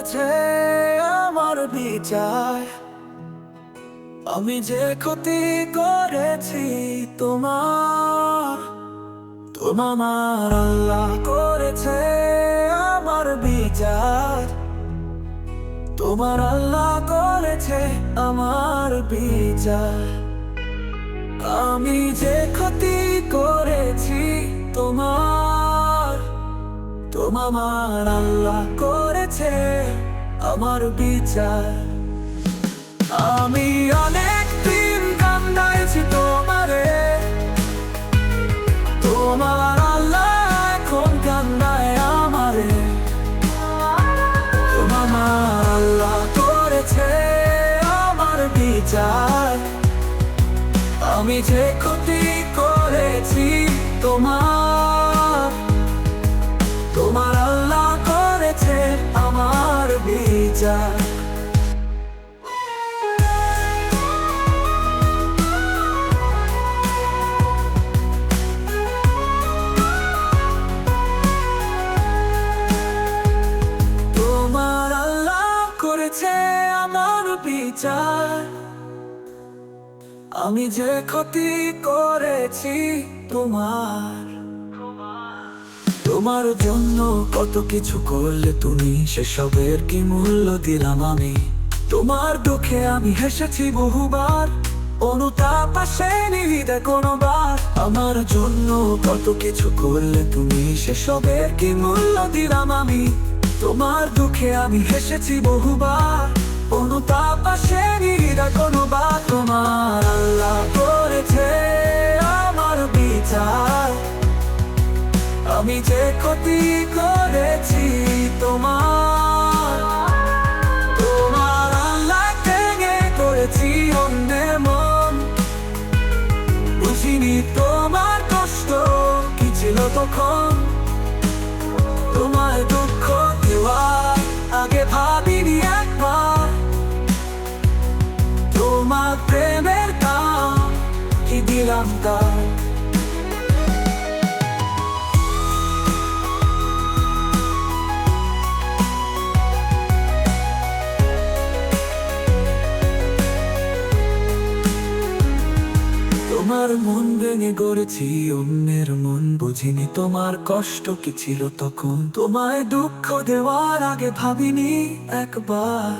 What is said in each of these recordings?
করেছে আমার বিচার। আমি যে ক্ষতি করেছি তোমার, তোমার আল্লাহ করেছে আমার বিচার। তোমার আল্লাহ করেছে আমার বিচার। আমি যে ক্ষতি করেছি তোমার, তোমার আল্লাহ করেছে আমার বিচার। আমি অনেক দিন কান্দাইছি তোমারে, তোমার আল্লাহ এখন কান্দায় আমারে। তোমার আল্লাহ করেছে আমার বিচার। আমি যে ক্ষতি করেছি তোমার, তোমার আল্লাহ করেছে আমার বিচার। তোমার আল্লাহ করেছে আমার বিচার। আমি যে ক্ষতি করেছি তোমার, তোমার জন্য কত কিছু করলে তুমি, সেসবের কি মূল্য দিলাম আমি? তোমার দুঃখে আমি হেসেছি বহুবার, অনুতাপ আসেনি হৃদয় কোনোবার। আমার জন্য কত কিছু করলে তুমি, সেসবের কি মূল্য দিলাম আমি? তোমার দুঃখে আমি হেসেছি বহুবার, অনুতাপ আসেনি হৃদয় কোনোবার। তোমার আল্লাহ করেছে আমার বিচার। আমি যে ক্ষতি করেছি তোমার, তোমার আল্লাহ ভেঙে করেছি অন্যের মন। বুঝিনি তোমার কষ্ট কি ছিল তখন, তোমার দুঃখ দেওয়া আগে ভাবিনি একবার। তোমার প্রেমের দাম কি দিলাম তার। তোমার মন ভেঙে গড়েছি অন্যের মন, বুঝিনি তোমার কষ্ট কি ছিল তখন। তোমায় দুঃখ দেওয়ার আগে ভাবিনি একবার।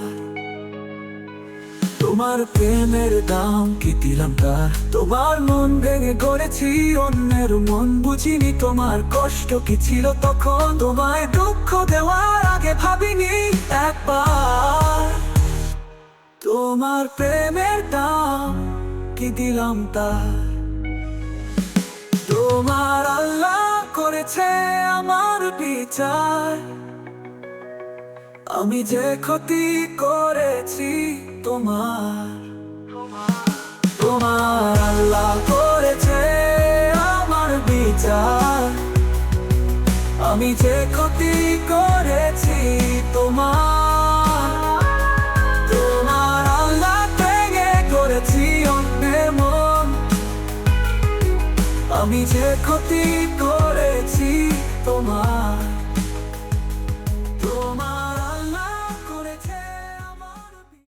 তোমার প্রেমের দাম কি দিলাম তার। তোমার মন ভেঙে গড়েছি অন্যের মন, বুঝিনি তোমার কষ্ট কি ছিল তখন। তোমায় দুঃখ দেওয়ার আগে ভাবিনি একবার। তোমার প্রেমের দাম কি দিলাম তার। তোমার আল্লাহ করেছে আমার বিচার। আমি যে ক্ষতি করেছি তোমার, তোমার আল্লাহ করেছে আমার বিচার। আমি যে ক্ষতি করেছি তোমার, তোমার আল্লাহ ভেঙে করেছি অন্যের মন। আমি যে ক্ষতি করেছি তোমার, তোমার